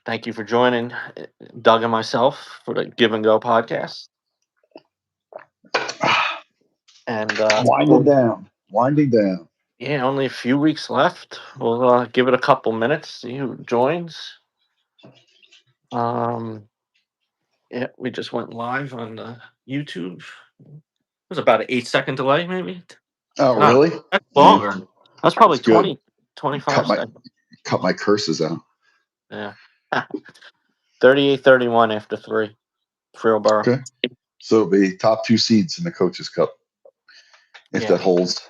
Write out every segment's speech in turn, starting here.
Thank you for joining Doug and myself for the Give and Go podcast. And Winding down. Winding down. yeah, only a few weeks left. We'll give it a couple minutes, see who joins. Yeah, we just went live on YouTube. It was about an 8 second delay, maybe. Oh, No, really? that's Yeah, longer. That's probably that's good. 20, 25 Cut my seconds. cut my curses out. Yeah. 38-31 after three. Freelborough. Okay. So it'll be top two seeds in the Coaches Cup if that Yeah. holds.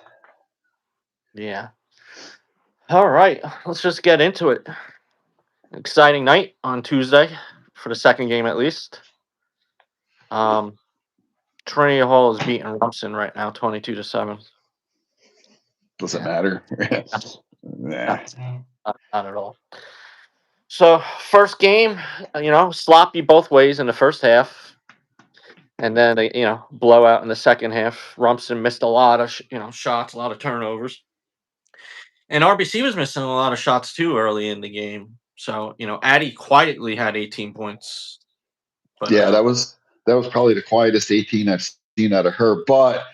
Yeah. All right. Let's just get into it. Exciting night on Tuesday for the second game at least. Trinity Hall is beating Rumson right now, 22-7. Doesn't Yeah. matter. Nah, Nah. not at all. So first game, sloppy both ways in the first half, and then they, blowout in the second half. Rumson missed a lot of shots, a lot of turnovers, and RBC was missing a lot of shots too early in the game. So Addy quietly had 18 points, but Yeah, that was probably the quietest 18 I've seen out of her. But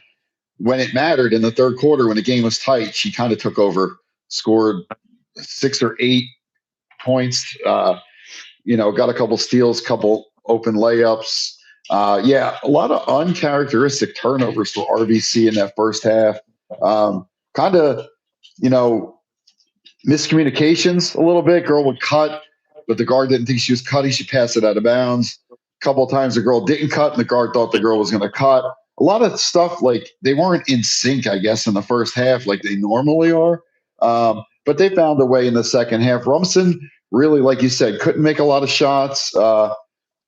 when it mattered in the third quarter, when the game was tight, she kind of took over, scored 6 or 8 points. Got a couple steals, couple open layups. Yeah, a lot of uncharacteristic turnovers for RBC in that first half. Kind of, you know, miscommunications a little bit. Girl would cut, but the guard didn't think she was cutting. She passed it out of bounds. A couple of times the girl didn't cut, and the guard thought the girl was going to cut. A lot of stuff like they weren't in sync, I guess, in the first half like they normally are. But they found a way in the second half. Rumson really, like you said, couldn't make a lot of shots.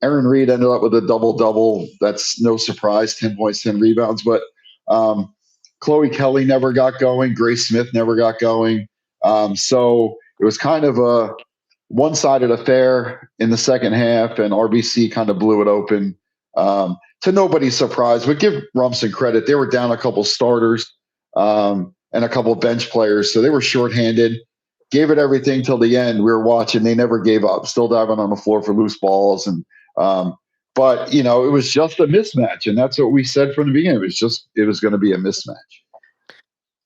Aaron Reed ended up with a double-double. That's no surprise, 10 points, 10 rebounds. But Chloe Kelly never got going. Grace Smith never got going. So it was kind of a one-sided affair in the second half, and RBC kind of blew it open. To nobody's surprise, but give Rumson credit. They were down a couple starters and a couple bench players, so they were shorthanded. Gave it everything till the end. We were watching. They never gave up. Still diving on the floor for loose balls, and but it was just a mismatch, and that's what we said from the beginning. It was going to be a mismatch.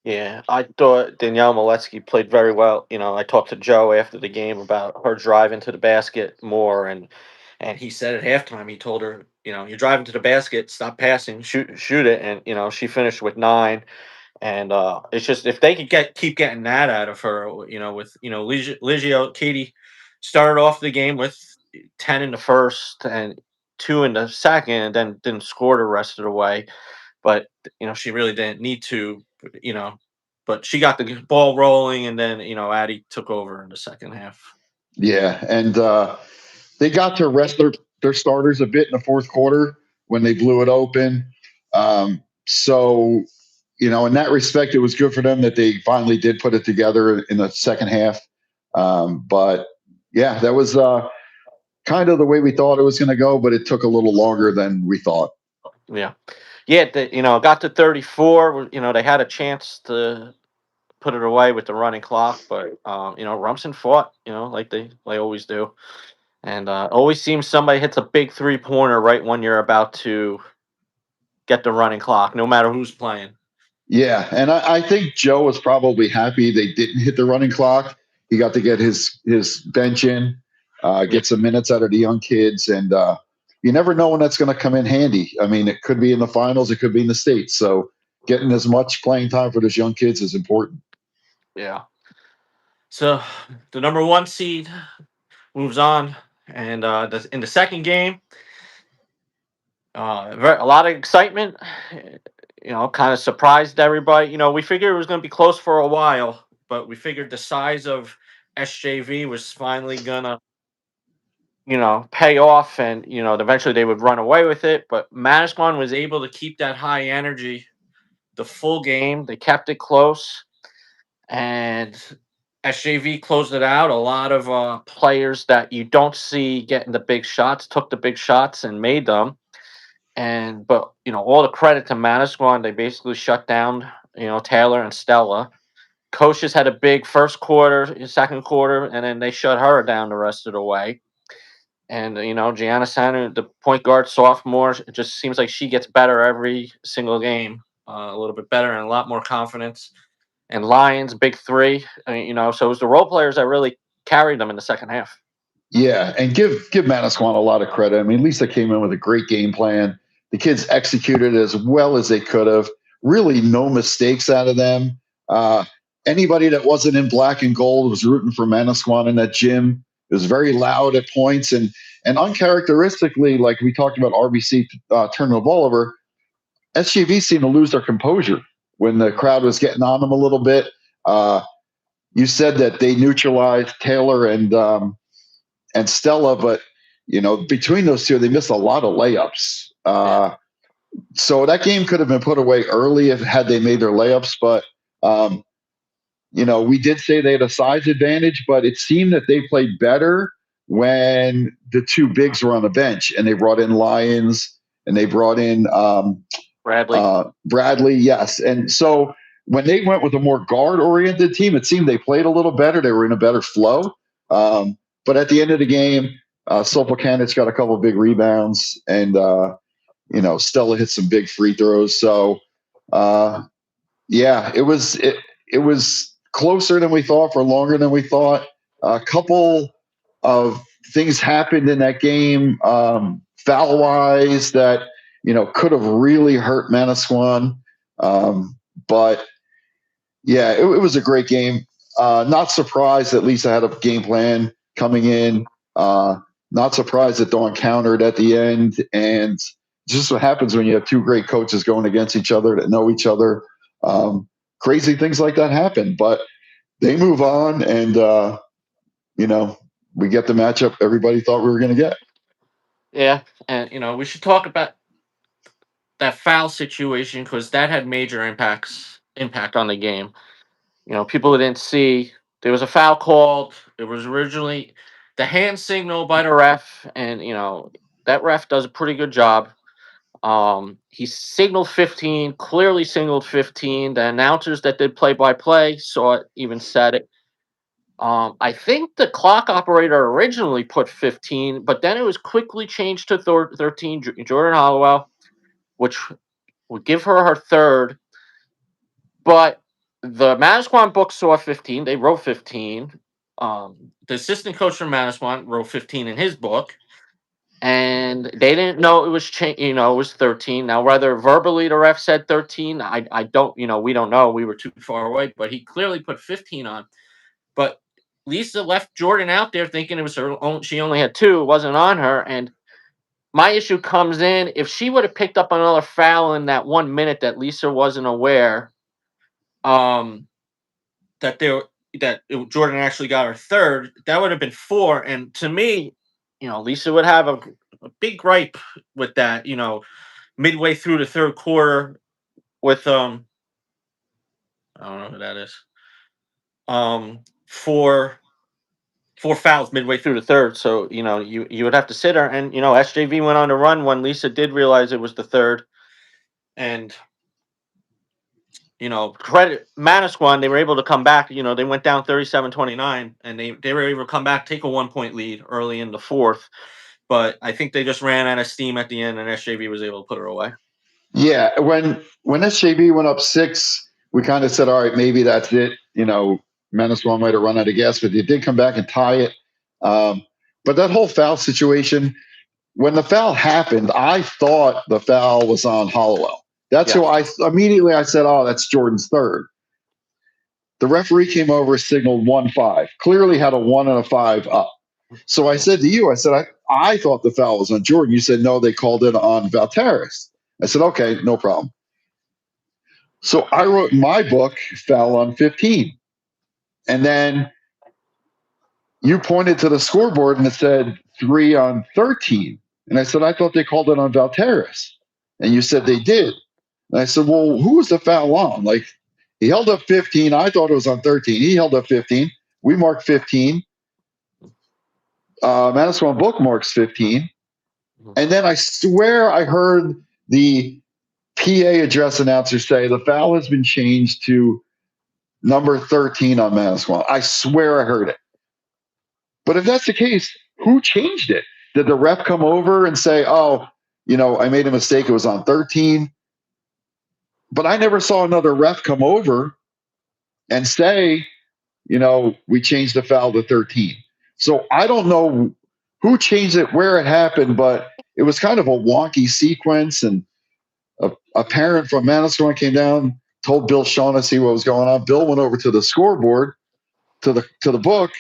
yeah, I thought Danielle Moletsky played very well. I talked to Joe after the game about her driving to the basket more, and he said at halftime he told her, you're driving to the basket, stop passing, shoot it, and she finished with 9. And it's just if they could keep getting that out of her, with Ligio, Katie started off the game with 10 in the first and 2 in the second, and then didn't score the rest of the way. But she really didn't need to, you know. But she got the ball rolling, and then Addie took over in the second half. Yeah, and they got to rest their starters a bit in the fourth quarter when they blew it open. So, in that respect, it was good for them that they finally did put it together in the second half. But yeah, that was kind of the way we thought it was going to go, but it took a little longer than we thought. Yeah, got to 34. They had a chance to put it away with the running clock, but Rumson fought, like they always do, and always seems somebody hits a big 3-pointer right when you're about to get the running clock, no matter who's playing. Yeah, and I think Joe was probably happy they didn't hit the running clock. He got to get his bench in, get some minutes out of the young kids, and you never know when that's going to come in handy. I mean, it could be in the finals, it could be in the States. So getting as much playing time for those young kids is important. Yeah. So the number 1 seed moves on, and in the second game, a lot of excitement. Kind of surprised everybody. We figured it was going to be close for a while, but we figured the size of SJV was finally gonna, pay off, and eventually they would run away with it. But Manasquan was able to keep that high energy the full game. They kept it close, and SJV closed it out. A lot of players that you don't see getting the big shots took the big shots and made them. But all the credit to Manasquan. They basically shut down Taylor and Stella. Coaches had a big first quarter, second quarter, and then they shut her down the rest of the way. And Gianna Sanu, the point guard sophomore, it just seems like she gets better every single game, a little bit better and a lot more confidence. And Lions, big three, so it was the role players that really carried them in the second half. Yeah, and give Manasquan a lot of credit. I mean, Lisa came in with a great game plan. The kids executed as well as they could have. Really, no mistakes out of them. Uh, Anybody that wasn't in black and gold was rooting for Manasquan in that gym. It was very loud at points, and uncharacteristically, like we talked about RBC turning the ball over, SJV seemed to lose their composure when the crowd was getting on them a little bit. Uh, you said that they neutralized Taylor and Stella, but between those two, they missed a lot of layups. Yeah. So that game could have been put away early if had they made their layups. But um, we did say they had a size advantage, but it seemed that they played better when the two bigs were on the bench, and they brought in Lyons and they brought in Bradley. Bradley, yes. And so when they went with a more guard-oriented team, it seemed they played a little better. They were in a better flow. But at the end of the game, Sopokanich got a couple of big rebounds, and Stella hit some big free throws. So yeah, it was closer than we thought for longer than we thought. A couple of things happened in that game, foul wise, that could have really hurt Manasquan. But yeah, it was a great game. Not surprised that Lisa had a game plan coming in. Not surprised that Dawn countered at the end. And just what happens when you have two great coaches going against each other that know each other. Crazy things like that happen, but they move on, and we get the matchup everybody thought we were going to get. Yeah, and we should talk about that foul situation because that had major impact on the game. People didn't see there was a foul called. It was originally the hand signal by the ref, and that ref does a pretty good job. He signaled 15, clearly signaled 15. The announcers that did play by play saw it, even said it. I think the clock operator originally put 15, but then it was quickly changed to 13. Jordan Hollowell, which would give her her third. But the Manasquan book saw 15. They wrote 15. The assistant coach from Manasquan wrote 15 in his book, and they didn't know it was it was 13. Now, whether verbally the ref said 13, I don't, we don't know. We were too far away, but he clearly put 15 on. But Lisa left Jordan out there thinking it was her own. She only had two. It wasn't on her, and my issue comes in if she would have picked up another foul in that 1 minute that Lisa wasn't aware. That Jordan actually got her third, that would have been four. And to me, Lisa would have a big gripe with that. Midway through the third quarter, with I don't know who that is. Four fouls midway through the third, so you would have to sit her. And SJV went on a run when Lisa did realize it was the third, and credit Manasquan, they were able to come back. They went down 37-29, and they were able to come back, take a 1 point lead early in the fourth. But I think they just ran out of steam at the end, and SJV was able to put her away. Yeah, when SJV went up 6, we kind of said, all right, maybe that's it. Manasquan might have run out of gas, but they did come back and tie it. But that whole foul situation, when the foul happened, I thought the foul was on Hollowell. That's who I immediately said, oh, that's Jordan's third. The referee came over, signaled 1-5, clearly had a 1 and a 5 up. So I said to you, I thought the foul was on Jordan. You said, no, they called it on Valteris. I said, okay, no problem. So I wrote in my book, foul on 15. And then you pointed to the scoreboard and it said 3 on 13. And I said, I thought they called it on Valteris. And you said they did. And I said, well, who was the foul on? Like, he held up 15. I thought it was on 13. He held up 15. We marked 15. Manasquan book marks 15. And then I swear I heard the PA address announcer say the foul has been changed to number 13 on Manasquan. I swear I heard it. But if that's the case, who changed it? Did the ref come over and say, "Oh, I made a mistake. It was on 13." But I never saw another ref come over and say, we changed the foul to 13. So I don't know who changed it, where it happened, but it was kind of a wonky sequence. And a parent from Manasquan came down, told Bill Shaughnessy what was going on. Bill went over to the scoreboard, to the book,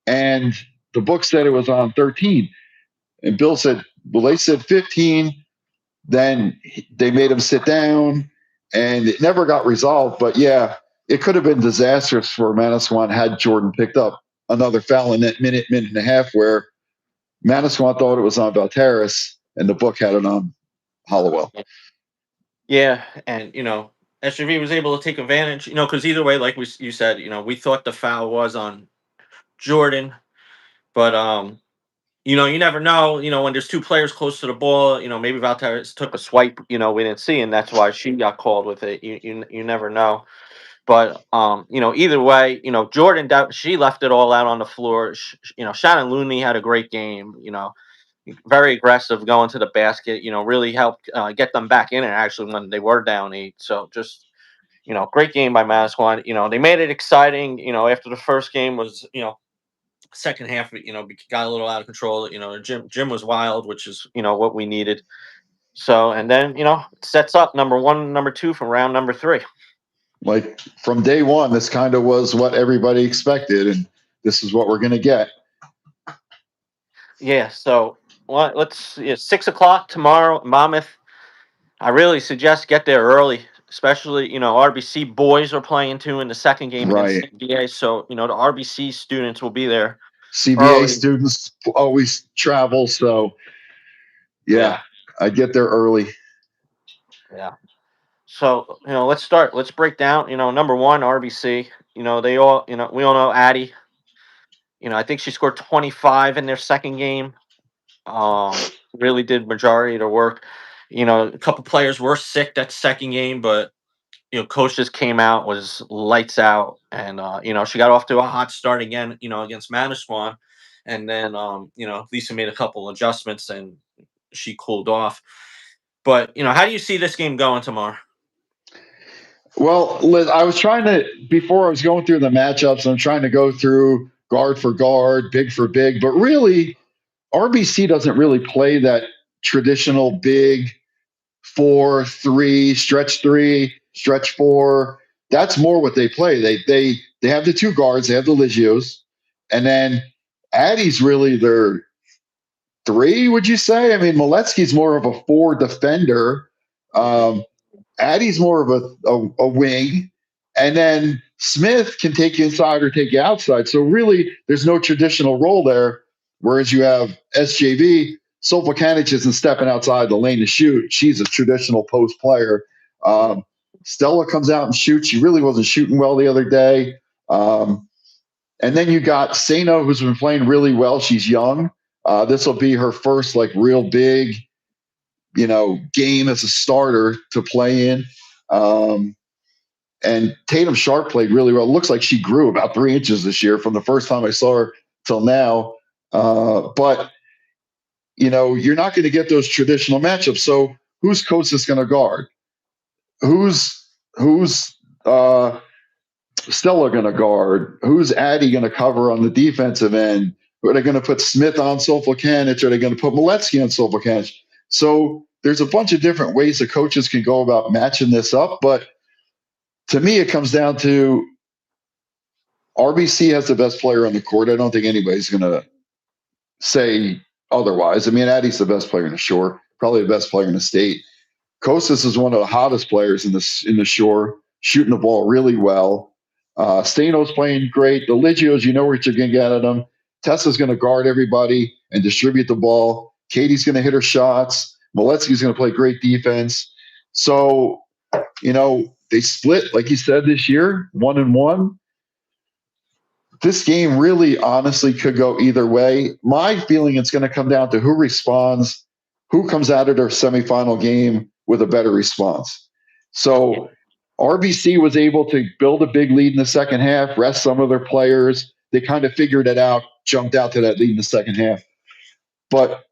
and the book said it was on 13. And Bill said, well, they said 15. Then they made him sit down, and it never got resolved. But yeah, it could have been disastrous for Manasquan had Jordan picked up another foul in that minute and a half where Manasquan thought it was on Valteris and the book had it on Hollowell. Yeah, and SJV was able to take advantage. Because either way, like you said, we thought the foul was on Jordan, but you never know. When there's two players close to the ball, maybe Valteris took a swipe. We didn't see, and that's why she got called with it. You never know. But either way, Jordan, she left it all out on the floor. Shannon Looney had a great game. Very aggressive going to the basket. Really helped get them back in it actually when they were down 8. So just great game by Manasquan. They made it exciting. After the first game was second half got a little out of control. Jim was wild, which is what we needed. So and then it sets up number 1, number 2 from round number 3. Like from day one, this kind of was what everybody expected, and this is what we're going to get. Yeah. So let's 6 o'clock tomorrow, Monmouth. I really suggest get there early, especially RBC boys are playing too in the second game against Right. CBA. So the RBC students will be there CBA early. students always travel, so yeah, I get there early. Yeah. So let's start. Let's break down. Number 1 RBC. They all we all know Addie. I think she scored 25 in their second game. Really did majority of the work. A couple players were sick that second game, but coach just came out, was lights out, and she got off to a hot start again. Against Manasquan, and then Lisa made a couple adjustments and she cooled off. But how do you see this game going tomorrow? Well, Liz, I was trying to before I was going through the matchups. I'm trying to go through guard for guard, big for big, but really, RBC doesn't really play that traditional big 4-3 stretch 4. That's more what they play. They have the two guards, they have the Ligios, and then Addie's really their 3. Would you say? I mean, Moletsky's more of a 4 defender. Addie's more of a wing, and then Smith can take you inside or take you outside. So really, there's no traditional role there. Whereas you have SJV, Solvakanic isn't stepping outside the lane to shoot. She's a traditional post player. Stella comes out and shoots. She really wasn't shooting well the other day. And then you got Sano, who's been playing really well. She's young. This will be her first real big game as a starter to play in. And Tatum Sharp played really well. It looks like she grew about 3 inches this year from the first time I saw her till now. But you're not going to get those traditional matchups. So who's Kostas going to guard? Who's Stella going to guard? Who's Addie going to cover on the defensive end? Are they going to put Smith on Solvakanic? Are they going to put Moletsky on Solvakanic? So there's a bunch of different ways the coaches can go about matching this up. But to me, it comes down to RBC has the best player on the court. I don't think anybody's going to say otherwise. I mean, Addie's the best player in the shore, probably the best player in the state. Kostas is one of the hottest players in the shore, shooting the ball really well. Stano's playing great. The Ligios, you know what you're going to get at them. Tessa's going to guard everybody and distribute the ball. Katie's going to hit her shots. Moletsky's going to play great defense. So, they split, like you said, this year, 1-1. This game really honestly could go either way. My feeling it's going to come down to who responds, who comes out of their semifinal game with a better response. So RBC was able to build a big lead in the second half, rest some of their players. They kind of figured it out, jumped out to that lead in the second half. But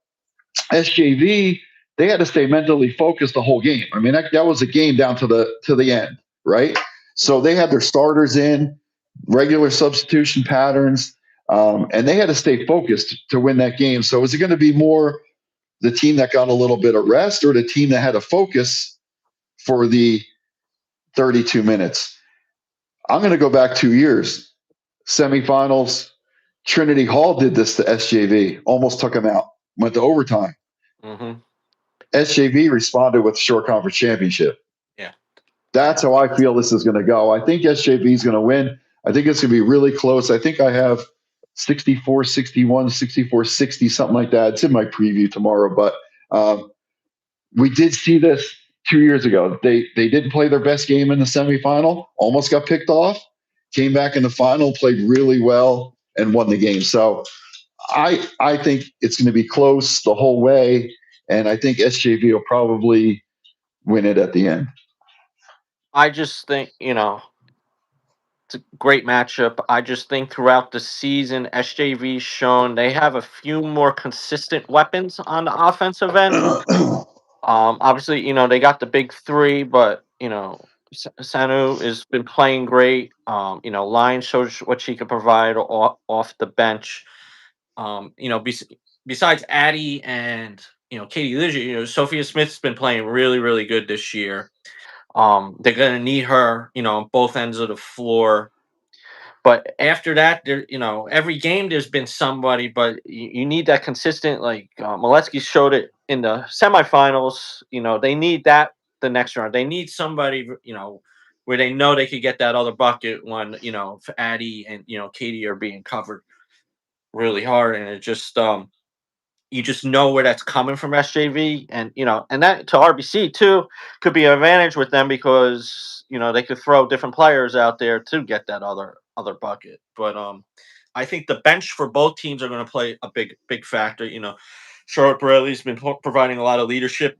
SJV, they had to stay mentally focused the whole game. I mean, that was a game down to the end, right? So they had their starters in, regular substitution patterns, and they had to stay focused to win that game. So is it going to be more the team that got a little bit of rest, or the team that had to focus for the 32 minutes? I'm going to go back 2 years. Semifinals, Trinity Hall did this to SJV, almost took them out, went to overtime. Mm-hmm. SJV responded with short conference championship. Yeah. That's how I feel this is going to go. I think SJV is going to win. I think it's going to be really close. I think I have 64-61, 64-60, something like that. It's in my preview tomorrow. But we did see this 2 years ago. They didn't play their best game in the semifinal, almost got picked off, came back in the final, played really well, and won the game. So I think it's going to be close the whole way, and I think SJV will probably win it at the end. I just think, it's a great matchup. I just think throughout the season, SJV's shown they have a few more consistent weapons on the offensive end. Obviously, they got the big three, but Sanu has been playing great. Line shows what she can provide off the bench. Besides Addie and Katie Ligia, Sophia Smith's been playing really, really good this year. They're gonna need her, on both ends of the floor. But after that, there, every game there's been somebody, but you need that consistent. Like Moletsky showed it in the semifinals. They need that the next round. They need somebody, where they know they could get that other bucket when if Addie and Katie are being covered really hard, and it just you just know where that's coming from SJV, and and that to RBC too could be an advantage with them because they could throw different players out there to get that other bucket. But I think the bench for both teams are going to play a big factor. Charlotte Bradley's been providing a lot of leadership,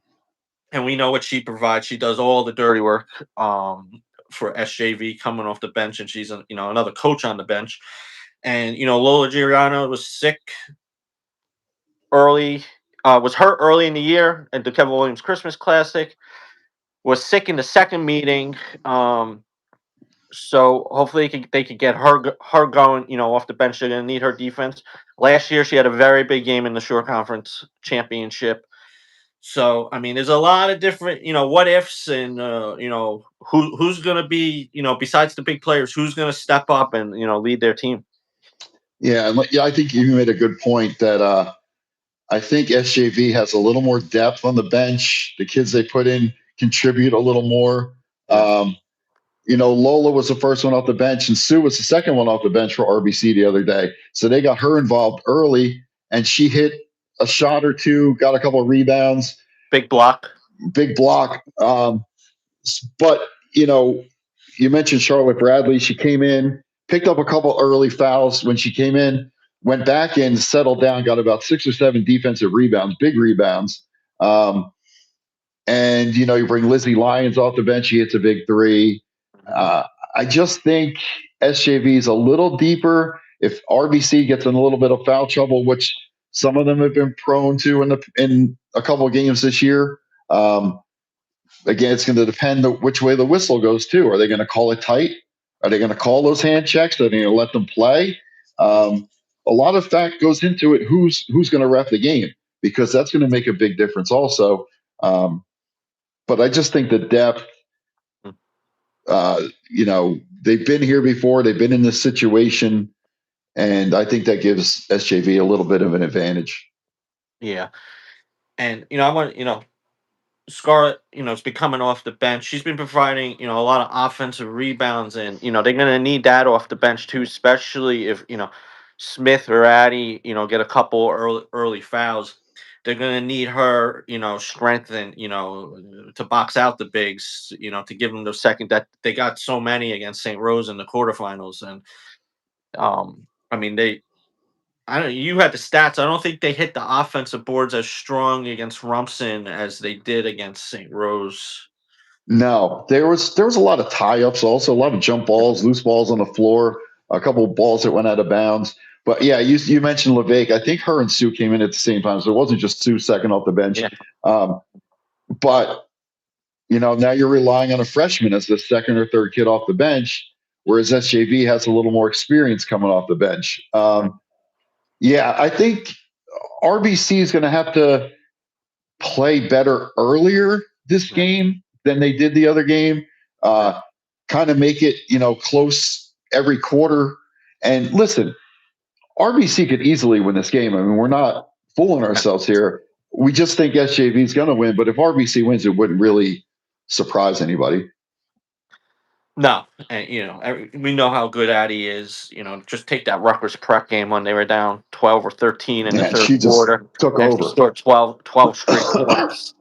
and we know what she provides. She does all the dirty work for SJV coming off the bench, and she's another coach on the bench. And Lola Giuliano was sick early, was hurt early in the year at the Kevin Williams Christmas Classic. Was sick in the second meeting. So hopefully they could get her going, off the bench. They're going to need her defense. Last year she had a very big game in the Shore Conference Championship. So I mean, there's a lot of different, what ifs, and who's going to be, besides the big players, who's going to step up and lead their team. Yeah, I think you made a good point that I think SJV has a little more depth on the bench. The kids they put in contribute a little more. Lola was the first one off the bench, and Sue was the second one off the bench for RBC the other day. So they got her involved early, and she hit a shot or two, got a couple of rebounds. Big block. But, you mentioned Charlotte Bradley. She came in, picked up a couple early fouls when she came in, went back in, settled down, got about 6 or 7 defensive rebounds, big rebounds. And, you bring Lizzie Lyons off the bench. She hits a big three. I just think SJV is a little deeper. If RBC gets in a little bit of foul trouble, which some of them have been prone to in a couple of games this year, again, it's going to depend which way the whistle goes too. Are they going to call it tight? Are they going to call those hand checks? Are they going to let them play? A lot of that goes into it. Who's going to ref the game, because that's going to make a big difference also. But I just think the depth, they've been here before. They've been in this situation, and I think that gives SJV a little bit of an advantage. Yeah, and I want Scarlett, is been coming off the bench. She's been providing, a lot of offensive rebounds, and they're going to need that off the bench too, especially if Smith or Addie, get a couple early fouls. They're going to need her, strength and to box out the bigs, to give them the second that they got so many against St. Rose in the quarterfinals, and I mean I don't. You had the stats. I don't think they hit the offensive boards as strong against Rumson as they did against St. Rose. No, there was a lot of tie-ups, also a lot of jump balls, loose balls on the floor, a couple of balls that went out of bounds. But yeah, you mentioned LeVake. I think her and Sue came in at the same time, so it wasn't just Sue second off the bench. Yeah. But now you're relying on a freshman as the second or third kid off the bench, whereas SJV has a little more experience coming off the bench. Yeah, I think RBC is going to have to play better earlier this game than they did the other game. Kind of make it, close every quarter. And listen, RBC could easily win this game. I mean, we're not fooling ourselves here. We just think SJV is going to win, but if RBC wins, it wouldn't really surprise anybody. No, and we know how good Addie is. Just take that Rutgers Prep game when they were down 12 or 13 in the Yeah, third she just quarter, took and she over. scored 12 straight points.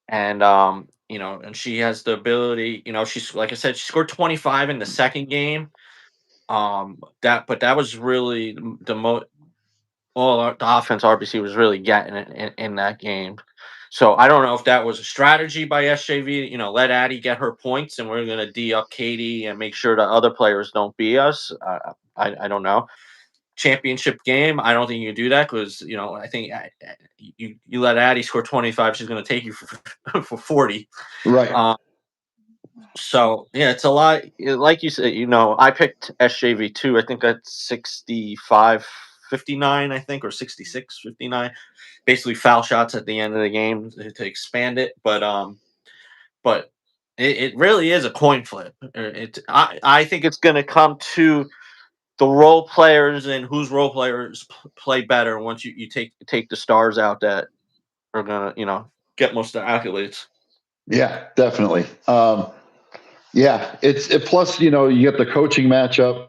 And and she has the ability. She's like I said, she scored 25 in the second game. That was really the most. The offense RBC was really getting in that game. So I don't know if that was a strategy by SJV. Let Addie get her points, and we're going to D up Katie and make sure that other players don't beat us. I don't know. Championship game, I don't think you do that because I think you let Addie score 25, she's going to take you for for 40. Right. So yeah, it's a lot. Like you said, I picked SJV too. I think that's 65-59, I think, or 66-59. Basically, foul shots at the end of the game to expand it. But it really is a coin flip. I think it's going to come to the role players and whose role players play better once you take the stars out that are going to get most of the accolades. Yeah, definitely. Yeah, it plus you get the coaching matchup.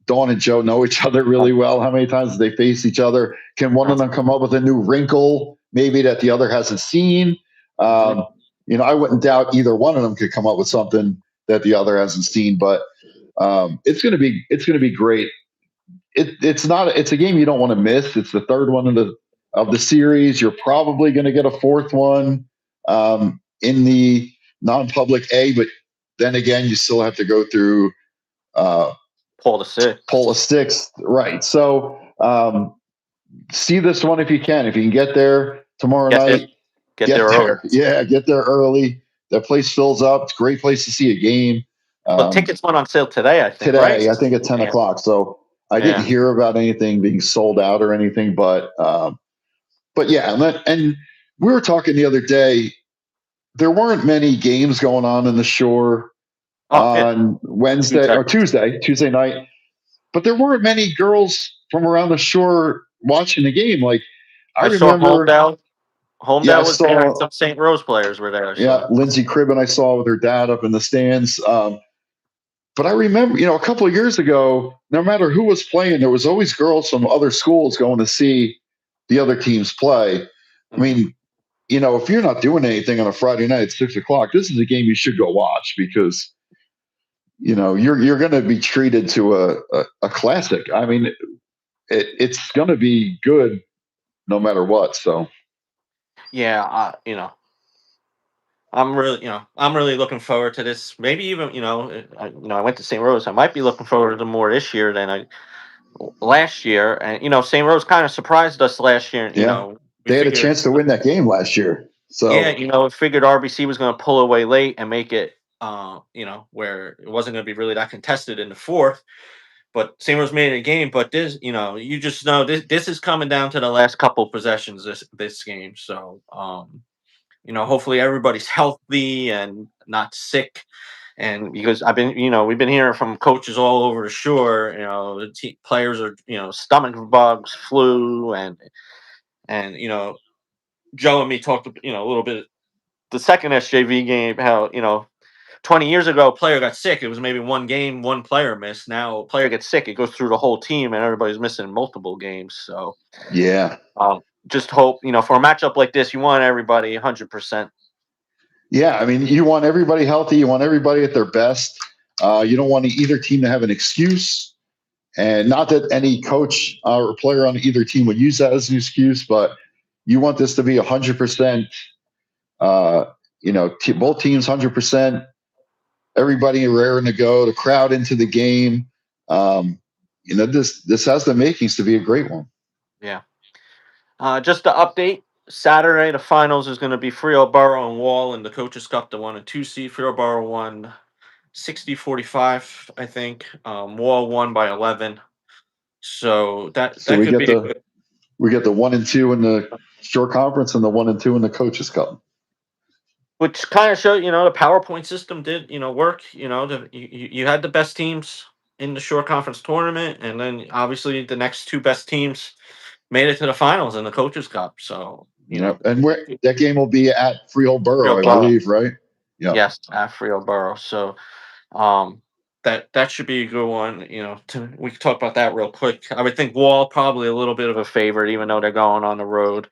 Dawn and Joe know each other really well. How many times do they face each other? Can one of them come up with a new wrinkle maybe that the other hasn't seen? I wouldn't doubt either one of them could come up with something that the other hasn't seen. But it's gonna be great. It's a game you don't want to miss. It's the third one of the series. You're probably going to get a fourth one in the non-public A, but then again, you still have to go through Pull the six. Pull a sixth, right? So see this one if you can. If you can get there tomorrow night, get there early. Yeah, get there early. That place fills up. It's a great place to see a game. Well, tickets went on sale today, I think. Today, right? I think at 10 o'clock. So I didn't hear about anything being sold out or anything, but yeah, and we were talking the other day. There weren't many games going on in the Shore on Wednesday or Tuesday night, but there weren't many girls from around the Shore watching the game. Like I remember, Homedale was there. Some St. Rose players were there. Yeah, Lindsay Cribbin I saw with her dad up in the stands. But I remember, a couple of years ago, no matter who was playing, there was always girls from other schools going to see the other teams play. I mean, if you're not doing anything on a Friday night at 6 o'clock, this is a game you should go watch because, you're going to be treated to a classic. I mean, it's going to be good no matter what. So, yeah, I'm really looking forward to this. Maybe even, I went to St. Rose. I might be looking forward to more this year than last year. And St. Rose kind of surprised us last year. They had a chance to win that game last year. So yeah, figured RBC was going to pull away late and make it, where it wasn't going to be really that contested in the fourth. But St. Rose made it a game. But this, you just know this is coming down to the last couple possessions this game. So, hopefully everybody's healthy and not sick. And because we've been hearing from coaches all over the Shore, the players are, stomach bugs, flu, and Joe and me talked, a little bit the second SJV game, how, 20 years ago, a player got sick. It was maybe one game, one player missed. Now a player gets sick, it goes through the whole team and everybody's missing multiple games. So yeah, just hope, for a matchup like this, you want everybody 100%. Yeah, I mean, you want everybody healthy. You want everybody at their best. You don't want either team to have an excuse. And not that any coach or player on either team would use that as an excuse, but you want this to be 100%. Both teams 100%. Everybody raring to go. The crowd into the game. this has the makings to be a great one. Yeah. Just to update, Saturday the finals is going to be Frio Borough and Wall in the Coaches Cup. The 1 and 2 seed. Frio Borough won 60-45, I think. Wall won by 11. So that So that we could get be a the good. 1 and 2 in the short conference and the 1 and 2 in the coaches cup. Which kind of showed, the PowerPoint system did, work. You had the best teams in the short conference tournament, and then obviously the next two best teams made it to the finals in the Coaches Cup. So, Yep. And that game will be at Freehold Frio Borough, I Borough, believe, right? Yeah. yes, at Frio Borough. So, that should be a good one. We can talk about that real quick. I would think Wall probably a little bit of a favorite, even though they're going on the road.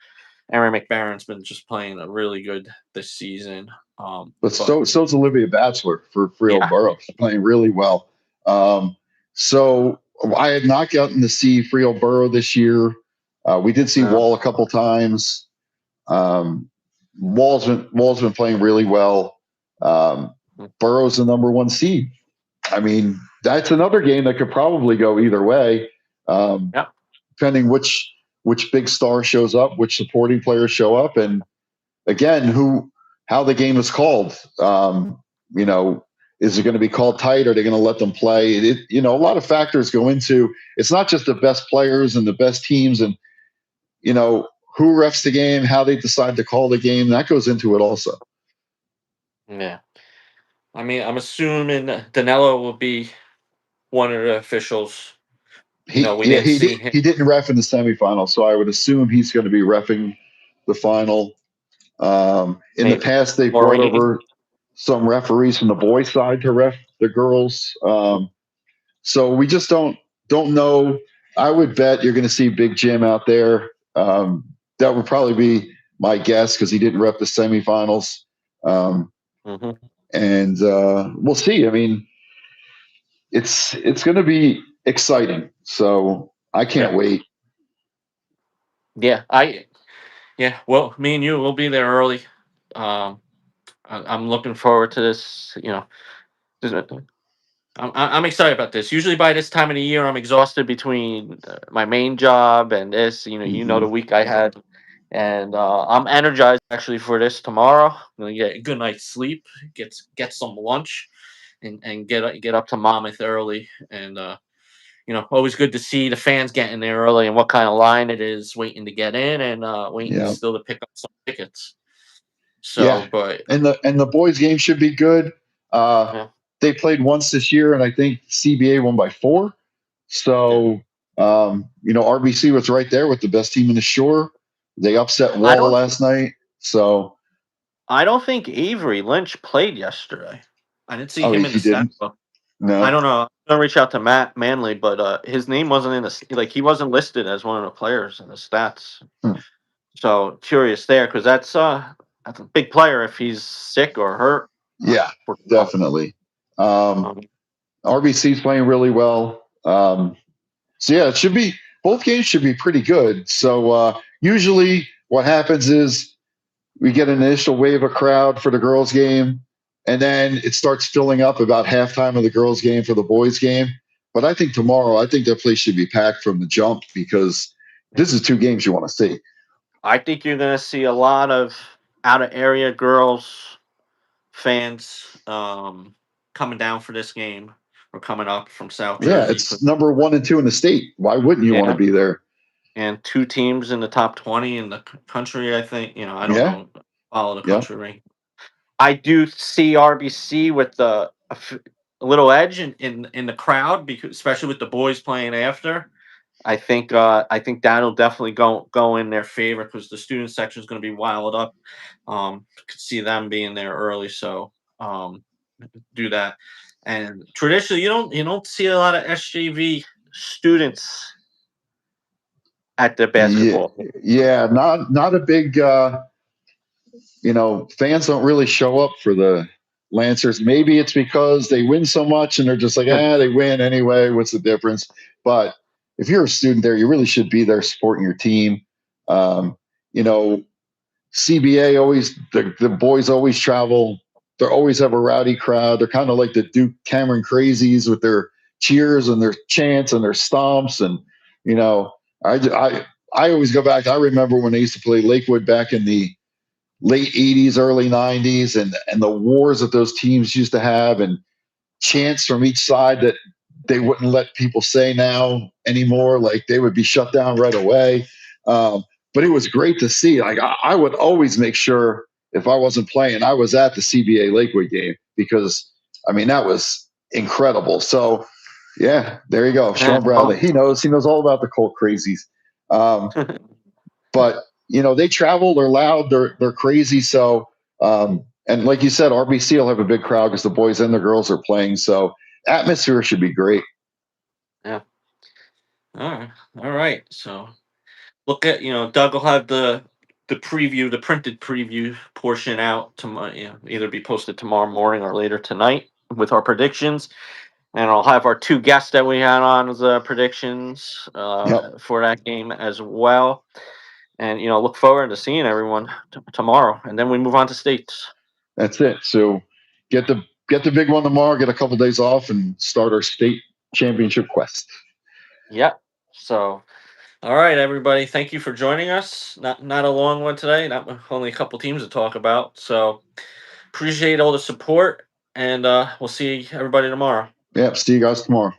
Aaron McBaron's been just playing a really good this season. But But so's Olivia Batchelor for Freehold yeah, Borough. She's playing really well. So I had not gotten to see Freehold Borough this year. We did see no, Wall a couple times. Um, Wall's been playing really well. Borough's the number 1 seed. I mean, that's another game that could probably go either way, yeah, depending which big star shows up, which supporting players show up, and again, how the game is called. You know, is it going to be called tight? Are they going to let them play? A lot of factors go into. It's not just the best players and the best teams, and who refs the game, how they decide to call the game. That goes into it also. yeah. I mean, I'm assuming Danilo will be one of the officials. We didn't see him. He didn't ref in the semifinals, so I would assume he's going to be refing the final. In the Maybe past, they brought Maureen. over some referees from the boys' side to ref the girls. So we just don't know. I would bet you're going to see Big Jim out there. That would probably be my guess because he didn't rep the semifinals. Um, Hmm. and we'll see. I mean, it's going to be exciting. So I Yeah, can't wait. yeah. Yeah. Well, me and you will be there early. Um, I'm looking forward to this. This- I'm excited about this. Usually by this time of the year, I'm exhausted between my main job and this. The Hmm. week I had, and I'm energized actually for this tomorrow. I'm gonna get a good night's sleep, get some lunch, and get up to Monmouth early. And always good to see the fans getting there early and what kind of line it is waiting to get in and waiting Yeah, still to pick up some tickets. yeah. So, but And the boys' game should be good. Uh, yeah, they played once this year, and I think CBA won by 4. yeah. So, RBC was right there with the best team in the shore. They upset I Wall don't last night. So, I don't think Avery Lynch played yesterday. I didn't see oh, him in the he stat didn't? book. I No. don't know. I'm gonna reach out to Matt Manley, but his name wasn't in like he wasn't listed as one of the players in the stats. Hmm. So curious there because that's a big player if he's sick or hurt. Yeah, For definitely. Um, um, RBC's playing really well. So, yeah, both games should be pretty good. So, usually what happens is we get an initial wave of crowd for the girls' game, and then it starts filling up about halftime of the girls' game for the boys' game. But I think tomorrow, I think that place should be packed from the jump because this is 2 games you want to see. I think you're gonna see a lot of out of area girls fans coming down for this game or coming up from South Yeah, Jersey. it's number 1 and 2 in the state. Why wouldn't you want to Yeah, be there? and two teams in the top 20 in the country. I think I don't Yeah, know, follow the yeah, country rank. I do see RBC with a little edge in the crowd because especially with the boys playing after. I think that'll definitely go in their favor because the student section is going to be wild up. Could see them being there early, so um, do that. And traditionally, you don't see a lot of SJV students at the yeah, basketball. yeah. Not a big. Fans don't really show up for the Lancers. Maybe it's because they win so much and they're just like, they win anyway. What's the difference? But if you're a student there, you really should be there supporting your team. Um, you know, CBA always the boys always travel. They always have a rowdy crowd. They're kind of like the Duke Cameron Crazies with their cheers and their chants and their stomps. And, you know, I always go back. I remember when they used to play Lakewood back in the late 80s, early 90s, and the wars that those teams used to have, and chants from each side that they wouldn't let people say now anymore. Like they would be shut down right away. But it was great to see. Like I would always make sure if I wasn't playing, I was at the CBA Lakewood game because I mean that was incredible. So yeah, there you go, Yeah. Sean Bradley. He knows all about the Colt Crazies. Um, but you know they travel, they're loud, they're crazy. So and like you said, RBC will have a big crowd because the boys and the girls are playing. So atmosphere should be great. Yeah. All right. So look at Doug will have the preview, the printed preview portion out tomorrow. Either be posted tomorrow morning or later tonight with our predictions, and I'll have our two guests that we had on as predictions Yep, for that game as well. And look forward to seeing everyone tomorrow, and then we move on to states. that's it. So get the big one tomorrow. Get a couple days off and start our state championship quest. Yep. So, all right, everybody. Thank you for joining us. Not a long one today. Not only a couple teams to talk about. So, appreciate all the support, and we'll see everybody tomorrow. Yep. See you guys tomorrow.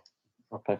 Okay.